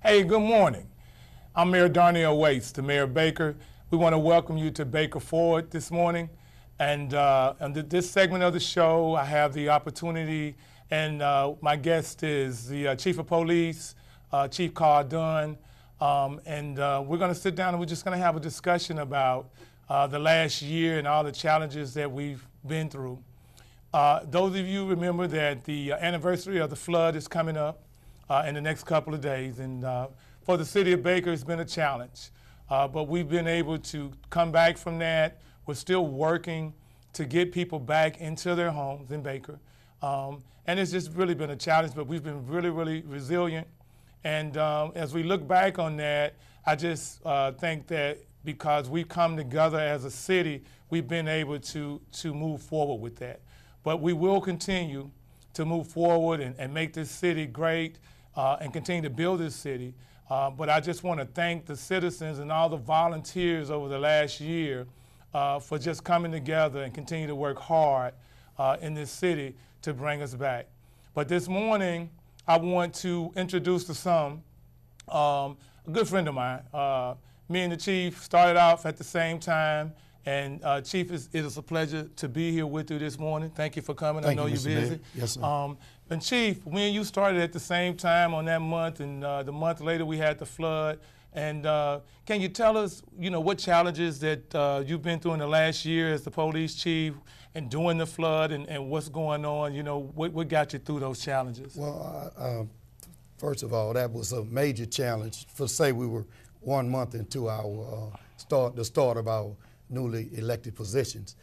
Hey, good morning. I'm Mayor Darnell Waits, the Mayor of Baker. We want to welcome you to Baker Forward this morning. And this segment of the show, I have the opportunity, and my guest is the Chief of Police, Chief Carl Dunn. We're going to sit down and we're just going to have a discussion about the last year and all the challenges that we've been through. Those of you remember that the anniversary of the flood is coming up in the next couple of days. And for the city of Baker, it's been a challenge. But we've been able to come back from that. We're still working to get people back into their homes in Baker. And it's just really been a challenge, but we've been really, really resilient. And as we look back on that, I just think that because we've come together as a city, we've been able to move forward with that. But we will continue to move forward and make this city great and continue to build this city. But I just want to thank the citizens and all the volunteers over the last year for just coming together and continue to work hard in this city to bring us back. But this morning, I want to introduce to some a good friend of mine. Me and the Chief started off at the same time. And Chief, it is a pleasure to be here with you this morning. Thank you for coming. I know you're busy. Mayor. Yes, sir. And Chief, me and you started at the same time on that month, and the month later we had the flood. And can you tell us, what challenges that you've been through in the last year as the police chief and during the flood and what's going on? What got you through those challenges? Well, first of all, that was a major challenge. We were 1 month into our the start of our newly elected positions.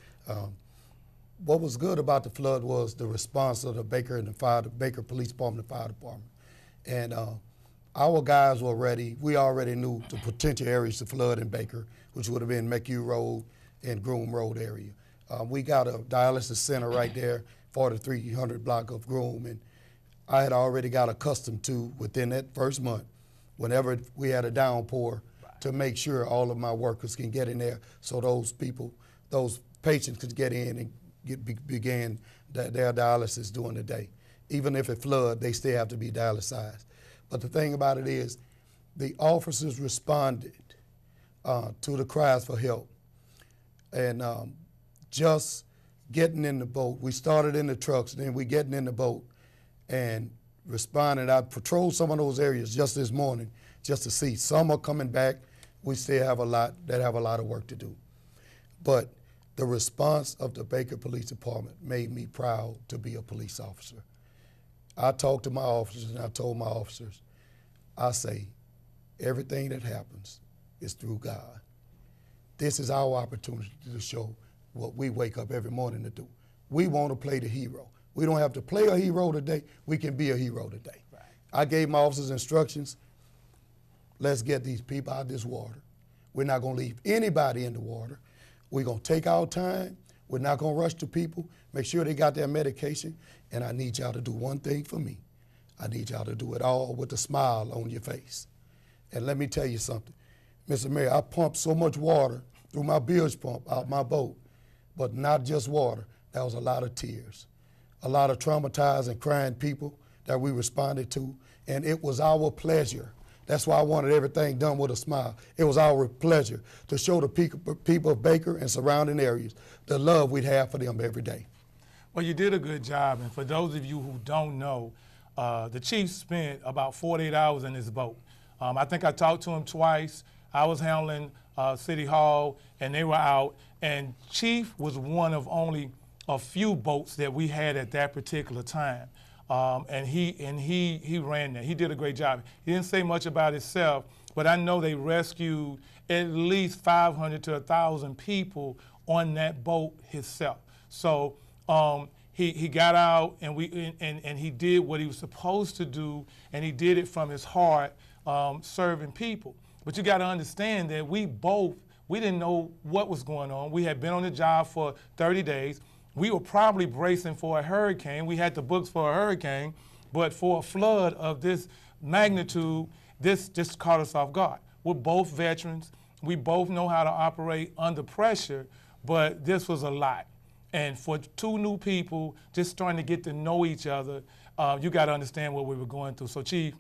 What was good about the flood was the response of the Baker and the Baker Police Department and Fire Department. And our guys were ready. We already knew the potential areas to flood in Baker, which would have been McHugh Road and Groom Road area. We got a dialysis center right there, 4300 block of Groom, and I had already got accustomed to, within that first month, whenever we had a downpour, to make sure all of my workers can get in there so those patients could get in and begin their dialysis during the day. Even if it floods, they still have to be dialyzed. But the thing about it is, the officers responded to the cries for help. And just getting in the boat, we started in the trucks, then we getting in the boat and responding. I patrolled some of those areas just this morning just to see. Some are coming back. We still have a lot of work to do. But the response of the Baker Police Department made me proud to be a police officer. I talked to my officers and I told my officers, I say, everything that happens is through God. This is our opportunity to show what we wake up every morning to do. We want to play the hero. We don't have to play a hero today. We can be a hero today. Right. I gave my officers instructions. Let's get these people out of this water. We're not going to leave anybody in the water. We're going to take our time. We're not going to rush to people. Make sure they got their medication. And I need y'all to do one thing for me. I need y'all to do it all with a smile on your face. And let me tell you something. Mr. Mayor, I pumped so much water through my bilge pump out my boat, but not just water. That was a lot of tears, a lot of traumatized and crying people that we responded to. And it was our pleasure. That's why I wanted everything done with a smile. It was our pleasure to show the people of Baker and surrounding areas the love we'd have for them every day. Well, you did a good job. And for those of you who don't know, the chief spent about 48 hours in his boat. I think I talked to him twice. I was handling City Hall, and they were out. And Chief was one of only a few boats that we had at that particular time. And he ran that. He did a great job. He didn't say much about himself, but I know they rescued at least 500 to 1,000 people on that boat himself. So he got out and he did what he was supposed to do, and he did it from his heart, serving people. But you got to understand that we didn't know what was going on. We had been on the job for 30 days. We were probably bracing for a hurricane. We had the books for a hurricane, but for a flood of this magnitude, this just caught us off guard. We're both veterans. We both know how to operate under pressure, but this was a lot. And for two new people just starting to get to know each other, you got to understand what we were going through. So, Chief,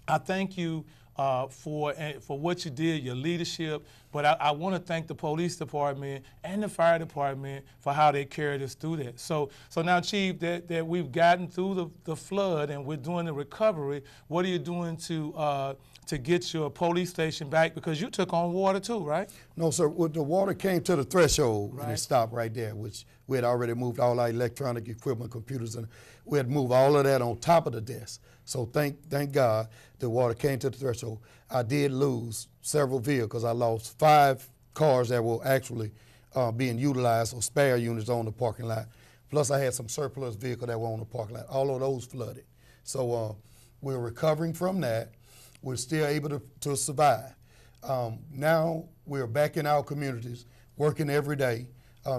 I thank you for what you did, your leadership. But I want to thank the police department and the fire department for how they carried us through that. So now, Chief, that we've gotten through the flood and we're doing the recovery, what are you doing to get your police station back? Because you took on water too, right? No, sir. When the water came to the threshold, Right. and it stopped right there, which we had already moved all our electronic equipment, computers, and we had moved all of that on top of the desk. So thank God the water came to the threshold. I did lose several vehicles. I lost 5 cars that were actually being utilized or spare units on the parking lot. Plus, I had some surplus vehicles that were on the parking lot. All of those flooded. So we're recovering from that. We're still able to survive. Now we're back in our communities, working every day,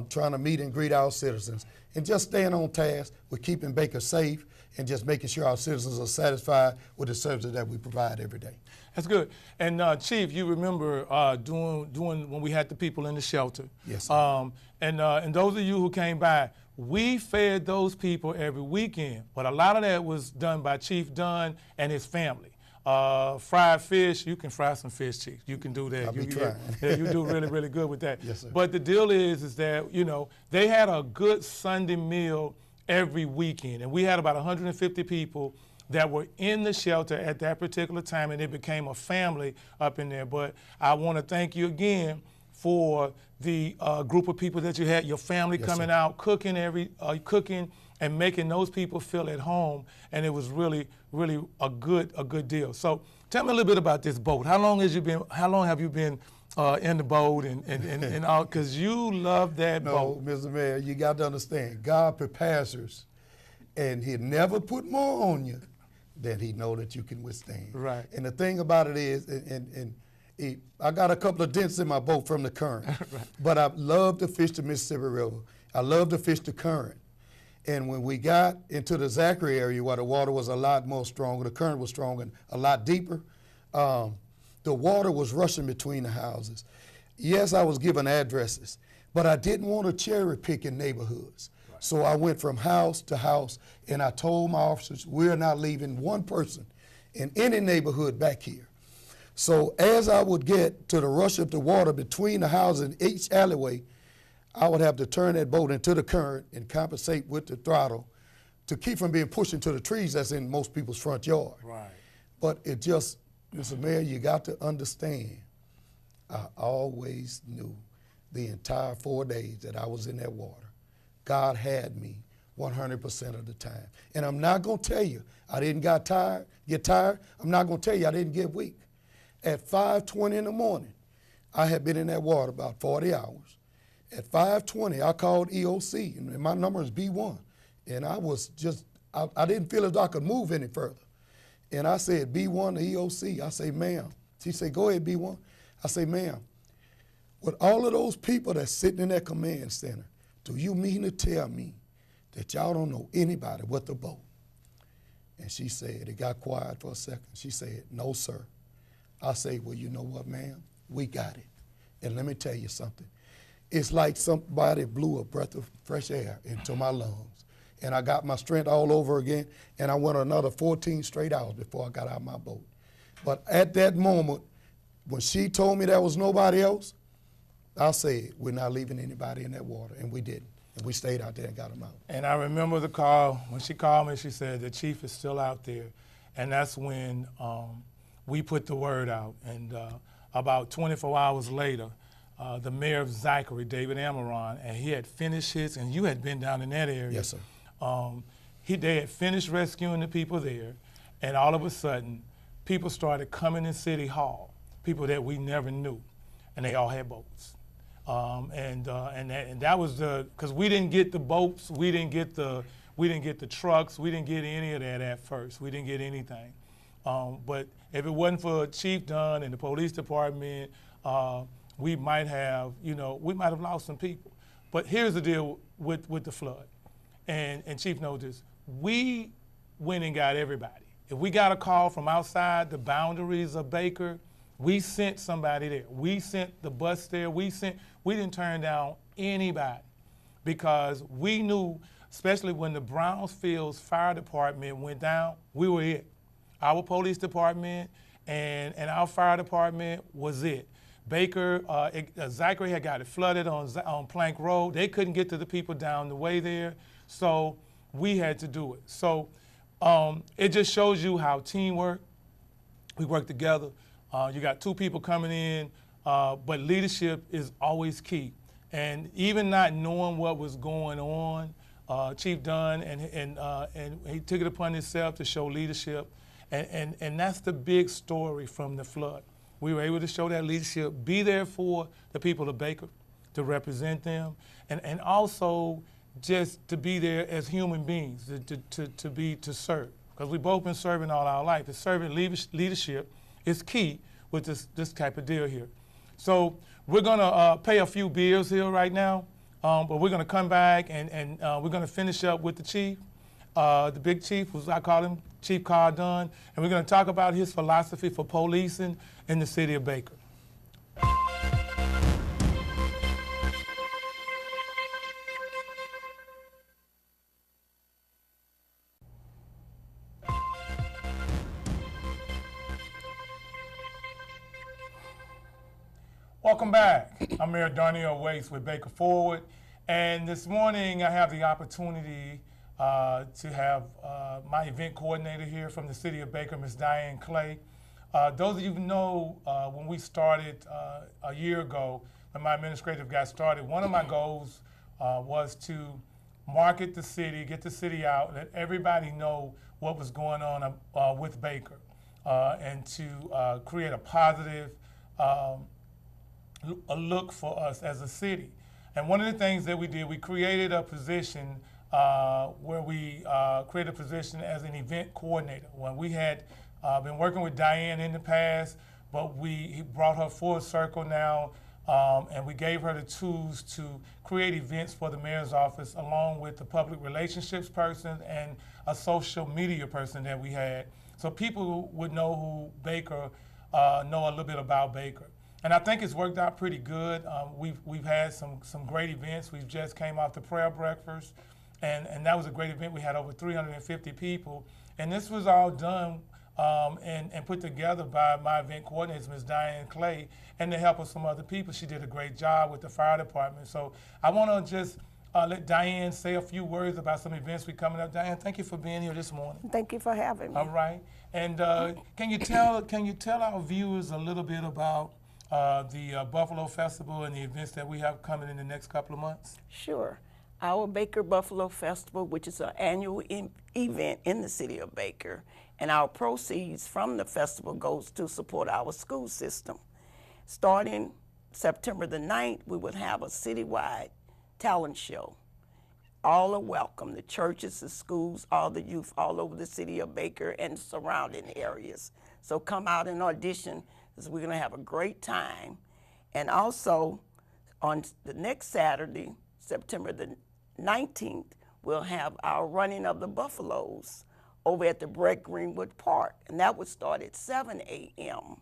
trying to meet and greet our citizens, and just staying on task with keeping Baker safe and just making sure our citizens are satisfied with the services that we provide every day. That's good. And Chief, you remember doing when we had the people in the shelter. Yes, sir. And those of you who came by, we fed those people every weekend, but a lot of that was done by Chief Dunn and his family. Fried fish, you can fry some fish, Chief. You can do that. I'll be trying. Yeah, you do really, really good with that. Yes, sir. But the deal is that, they had a good Sunday meal every weekend, and we had about 150 people that were in the shelter at that particular time, and it became a family up in there. But I want to thank you again for the group of people that you had, your family Yes, coming sir. out, cooking and making those people feel at home, and it was really, really a good deal. So tell me a little bit about this boat. How long have you been in the boat and all? Because you love that boat. No, Mr. Mayor, you got to understand, God prepares us, and He'll never put more on you than He know that you can withstand. Right. And the thing about it is, I got a couple of dents in my boat from the current, Right. but I love to fish the Mississippi River. I love to fish the current. And when we got into the Zachary area where the water was a lot more stronger, the current was stronger and a lot deeper, the water was rushing between the houses. Yes, I was given addresses, but I didn't want to cherry pick in neighborhoods. Right. So I went from house to house, and I told my officers, we're not leaving one person in any neighborhood back here. So as I would get to the rush of the water between the houses in each alleyway, I would have to turn that boat into the current and compensate with the throttle to keep from being pushed into the trees that's in most people's front yard. Right. But it just, Mr. Mayor, you got to understand, I always knew the entire 4 days that I was in that water, God had me 100% of the time. And I'm not going to tell you I didn't get tired. I'm not going to tell you I didn't get weak. At 5:20 in the morning, I had been in that water about 40 hours. At 5:20, I called EOC, and my number is B1. And I was just, I didn't feel as though I could move any further. And I said, B1 to EOC. I say, ma'am. She said, go ahead, B1. I say, ma'am, with all of those people that's sitting in that command center, do you mean to tell me that y'all don't know anybody with the boat? And she said, it got quiet for a second. She said, no, sir. I say, well, you know what, ma'am? We got it. And let me tell you something. It's like somebody blew a breath of fresh air into my lungs. And I got my strength all over again, and I went another 14 straight hours before I got out of my boat. But at that moment, when she told me there was nobody else, I said, we're not leaving anybody in that water, and we didn't. And we stayed out there and got them out. And I remember the call, when she called me, she said, the chief is still out there. And that's when we put the word out. And about 24 hours later, the mayor of Zachary, David Amaron, and he had finished his, and you had been down in that area. Yes, sir. They had finished rescuing the people there, and all of a sudden, people started coming in City Hall, people that we never knew, and they all had boats. And that was because we didn't get the boats, we didn't get the trucks, we didn't get any of that at first. We didn't get anything. But if it wasn't for Chief Dunn and the police department, we might have lost some people. But here's the deal with the flood, and Chief knows this. We went and got everybody. If we got a call from outside the boundaries of Baker, we sent somebody there. We sent the bus there. We didn't turn down anybody because we knew, especially when the Brownsfields Fire Department went down, we were it. Our police department and our fire department was it. Baker, Zachary had got it flooded on Plank Road. They couldn't get to the people down the way there, so we had to do it. So it just shows you how teamwork, we work together. You got two people coming in, but leadership is always key. And even not knowing what was going on, Chief Dunn, and he took it upon himself to show leadership. And that's the big story from the flood. We were able to show that leadership, be there for the people of Baker, to represent them, and also just to be there as human beings, to serve. Because we've both been serving all our life. And serving leadership is key with this type of deal here. So we're gonna pay a few bills here right now, but we're gonna come back and we're gonna finish up with the chief. The big chief, as I call him, Chief Carl Dunn, and we're going to talk about his philosophy for policing in the city of Baker. Welcome back. I'm Mayor Darnell Waste with Baker Forward, and this morning I have the opportunity to have my event coordinator here from the city of Baker, Ms. Diane Clay. Those of you who know, when we started a year ago, when my administrative got started, one of my goals was to market the city, get the city out, let everybody know what was going on with Baker, and to create a positive a look for us as a city. And one of the things that we did, we created a position where we created a position as an event coordinator. When we had been working with Diane in the past, but we brought her full circle now, and we gave her the tools to create events for the mayor's office, along with the public relationships person and a social media person that we had, so people would know who Baker, know a little bit about Baker. And I think it's worked out pretty good. We've had some great events. We've just came off the prayer breakfast, and that was a great event. We had over 350 people, and this was all done and put together by my event coordinator, Ms. Diane Clay, and the help of some other people. She did a great job with the fire department. So I want to just let Diane say a few words about some events we're coming up. Diane, thank you for being here this morning. Thank you for having me. All right, and can you tell our viewers a little bit about the Buffalo Festival and the events that we have coming in the next couple of months? Sure. Our Baker Buffalo Festival, which is an annual event in the city of Baker, and our proceeds from the festival goes to support our school system. Starting September the 9th, we will have a citywide talent show. All are welcome, the churches, the schools, all the youth all over the city of Baker and surrounding areas. So come out and audition, because we're gonna have a great time. And also, on the next Saturday, September the 19th, we'll have our running of the Buffaloes over at the Brett Greenwood Park, and that would start at 7 a.m.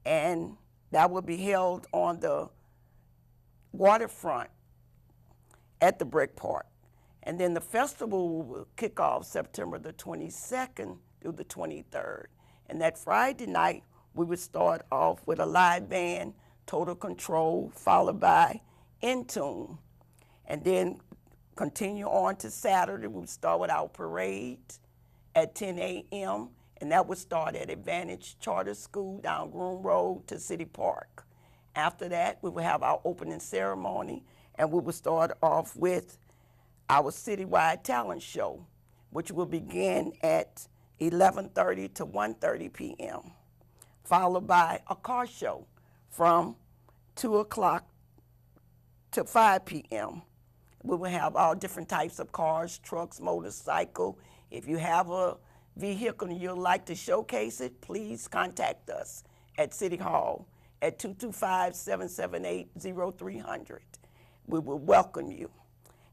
And that will be held on the waterfront at the Brett Park. And then the festival will kick off September the 22nd through the 23rd. And that Friday night, we would start off with a live band, Total Control, followed by In Tune. And then continue on to Saturday, we would start with our parade at 10 a.m. and that would start at Advantage Charter School down Groom Road to City Park. After that, we would have our opening ceremony, and we would start off with our citywide talent show, which will begin at 11:30 to 1:30 p.m., followed by a car show from 2 o'clock to 5 p.m. We will have all different types of cars, trucks, motorcycle. If you have a vehicle and you'd like to showcase it, please contact us at City Hall at 225-778-0300. We will welcome you.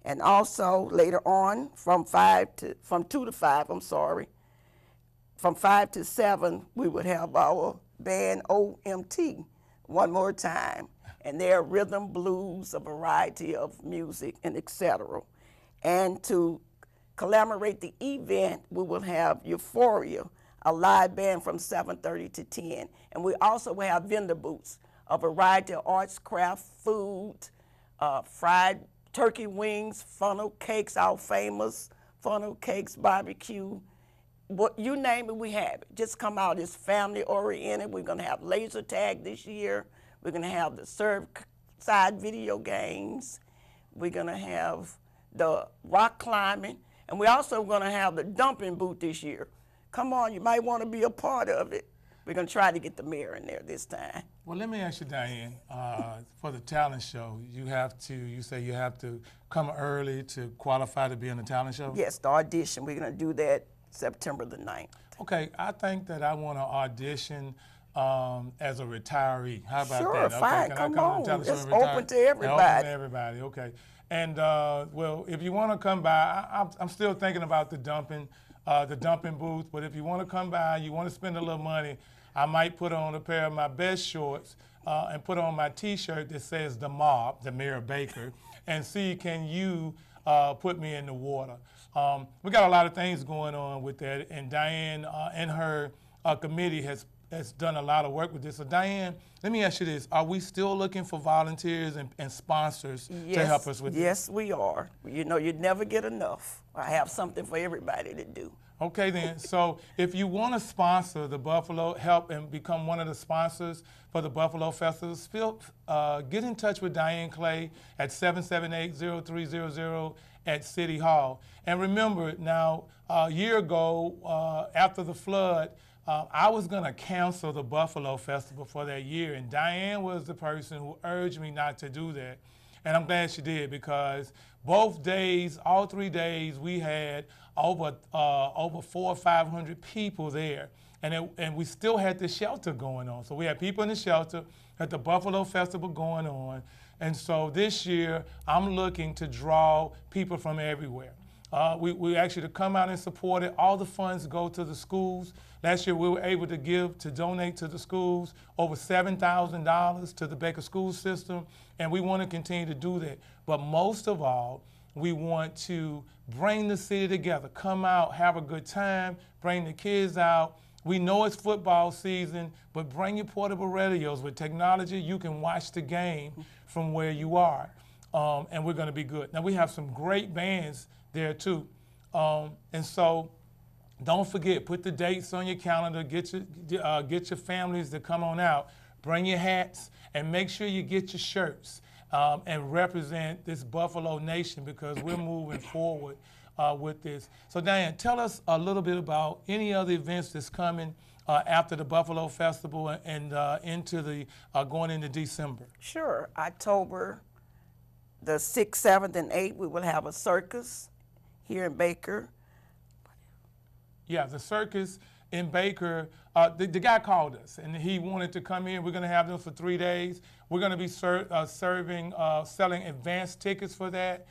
And also later on, from 2 to 5, from 5 to 7, we would have our band OMT one more time. And they're rhythm, blues, a variety of music, and etc. And to commemorate the event, we will have Euphoria, a live band from 7:30 to 10. And we also will have vendor booths, a variety of arts, craft, food, fried turkey wings, funnel cakes, our famous funnel cakes, barbecue. What you name it, we have it. Just come out. It's family oriented. We're gonna have laser tag this year. We're gonna have the side video games. We're gonna have the rock climbing, and we're also gonna have the dumping booth this year. Come on, you might want to be a part of it. We're gonna try to get the mayor in there this time. Well, let me ask you, Diane, for the talent show, you say you have to come early to qualify to be in the talent show? Yes, the audition. We're gonna do that September the 9th. Okay, I think that I want to audition as a retiree. How about Sure, that? Okay, fine, can I come come on. the talent show It's and retire? open to Yeah, everybody. open to everybody, okay. And, well, if you want to come by, I'm still thinking about the dumping booth, but if you want to come by, you want to spend a little money, I might put on a pair of my best shorts and put on my T-shirt that says The Mob, the Mayor Baker, and see, can you put me in the water? We got a lot of things going on with that, and Diane and her committee has done a lot of work with this. So Diane, let me ask you this. Are we still looking for volunteers and sponsors to help us with this? Yes, we are. You know, you never get enough. I have something for everybody to do. Okay then, so if you want to sponsor the Buffalo, help and become one of the sponsors for the Buffalo Festival, get in touch with Diane Clay at 778-0300 at City Hall. And remember now, a year ago, after the flood, I was going to cancel the Buffalo Festival for that year, and Diane was the person who urged me not to do that. And I'm glad she did, because both days, all 3 days, we had over 400 or 500 people there. And we still had the shelter going on. So we had people in the shelter, had the Buffalo Festival going on. And so this year, I'm looking to draw people from everywhere. We actually to come out and support it. All the funds go to the schools. Last year, we were able to donate to the schools over $7,000 to the Baker school system, and we want to continue to do that. But most of all, we want to bring the city together. Come out, have a good time, bring the kids out. We know it's football season, but bring your portable radios. With technology, you can watch the game from where you are, and we're going to be good. Now, we have some great bands there, too. And so don't forget, put the dates on your calendar, get your families to come on out, bring your hats, and make sure you get your shirts and represent this Buffalo Nation, because we're moving forward with this. So Diane, tell us a little bit about any other events that's coming after the Buffalo Festival and into the going into December. Sure. October the 6th, 7th, and 8th, we will have a circus here in Baker. Yeah, the circus in Baker, the guy called us and he wanted to come in. We're going to have them for 3 days. We're going to be selling advanced tickets for that.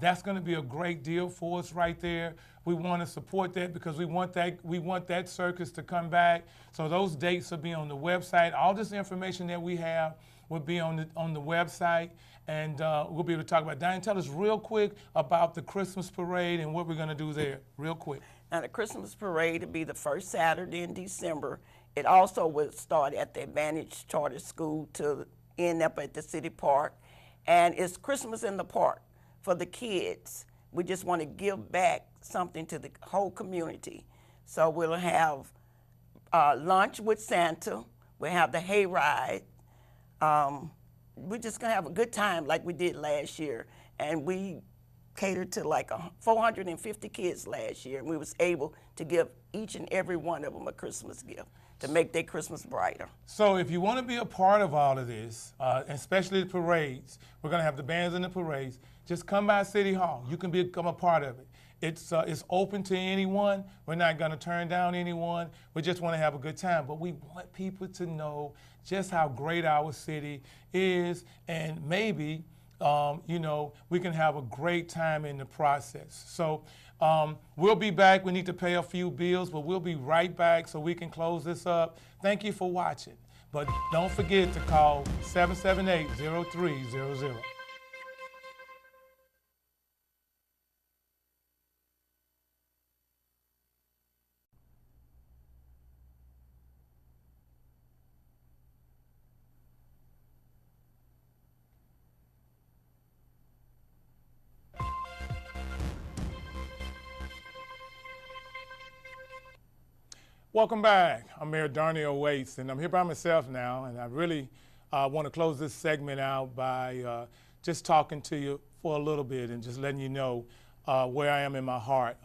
That's going to be a great deal for us right there. We want to support that because we want that circus to come back. So those dates will be on the website. All this information that we have will be on the website, and we'll be able to talk about it. Diane, tell us real quick about the Christmas parade and what we're going to do there, real quick. Now, the Christmas parade will be the first Saturday in December. It also will start at the Advantage Charter School to end up at the City Park. And it's Christmas in the Park for the kids. We just want to give back something to the whole community. So we'll have lunch with Santa. We'll have the hayride. We're just going to have a good time like we did last year. And we catered to like 450 kids last year, and we was able to give each and every one of them a Christmas gift to make their Christmas brighter. So if you want to be a part of all of this, especially the parades, we're going to have the bands in the parades, just come by City Hall. You can become a part of it. It's open to anyone. We're not going to turn down anyone. We just want to have a good time. But we want people to know just how great our city is, and maybe we can have a great time in the process. So we'll be back. We need to pay a few bills, but we'll be right back so we can close this up. Thank you for watching. But don't forget to call 778-0300. Welcome back. I'm Mayor Darnell Waits, and I'm here by myself now, and I really want to close this segment out by just talking to you for a little bit and just letting you know where I am in my heart.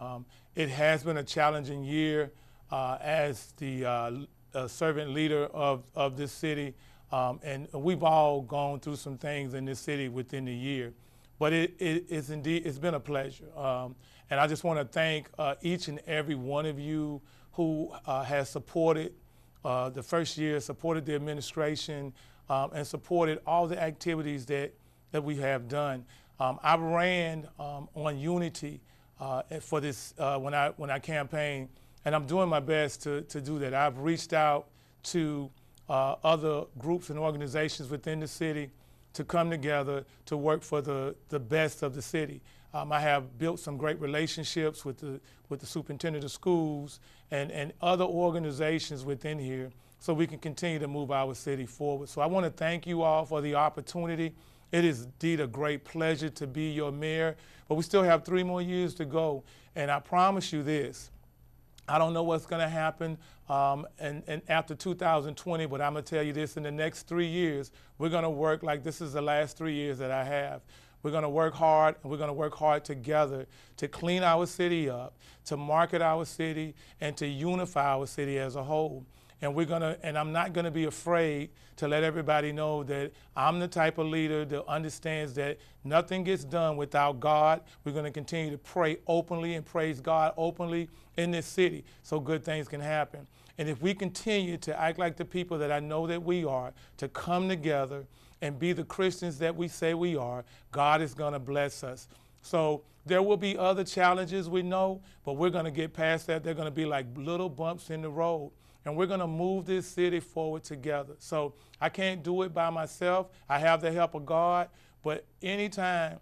It has been a challenging year as the servant leader of this city, and we've all gone through some things in this city within the year. But it's been a pleasure. And I just want to thank each and every one of you who has supported the first year, supported the administration, and supported all the activities that we have done. I ran on unity for this when I campaigned, and I'm doing my best to do that. I've reached out to other groups and organizations within the city to come together to work for the best of the city. I have built some great relationships with the superintendent of schools and other organizations within here so we can continue to move our city forward. So I want to thank you all for the opportunity. It is indeed a great pleasure to be your mayor, but we still have 3 more years to go. And I promise you this, I don't know what's going to happen and after 2020, but I'm going to tell you this, in the next 3 years, we're going to work like this is the last 3 years that I have. We're going to work hard, and we're going to work hard together to clean our city up, to market our city, and to unify our city as a whole. And I'm not going to be afraid to let everybody know that I'm the type of leader that understands that nothing gets done without God. We're going to continue to pray openly and praise God openly in this city so good things can happen. And if we continue to act like the people that I know that we are, to come together and be the Christians that we say we are, God is going to bless us. So there will be other challenges, we know, but we're going to get past that. They're going to be like little bumps in the road. And we're going to move this city forward together. So I can't do it by myself. I have the help of God. But anytime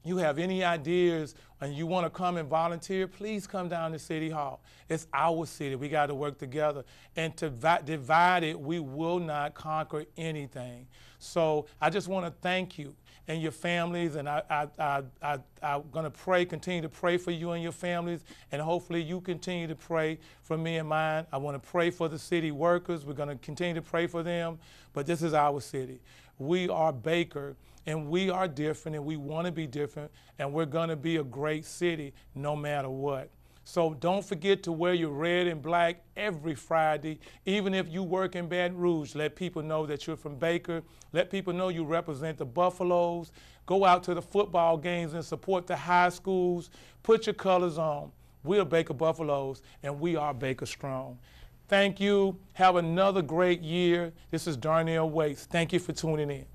you have any ideas and you want to come and volunteer, please come down to City Hall. It's our city. We got to work together. And to divide it, we will not conquer anything. So I just want to thank you and your families, and I'm going to pray, continue to pray for you and your families, and hopefully you continue to pray for me and mine. I want to pray for the city workers. We're going to continue to pray for them, but this is our city. We are Baker, and we are different, and we want to be different, and we're going to be a great city no matter what. So don't forget to wear your red and black every Friday. Even if you work in Baton Rouge, let people know that you're from Baker. Let people know you represent the Buffaloes. Go out to the football games and support the high schools. Put your colors on. We're Baker Buffaloes, and we are Baker Strong. Thank you. Have another great year. This is Darnell Waits. Thank you for tuning in.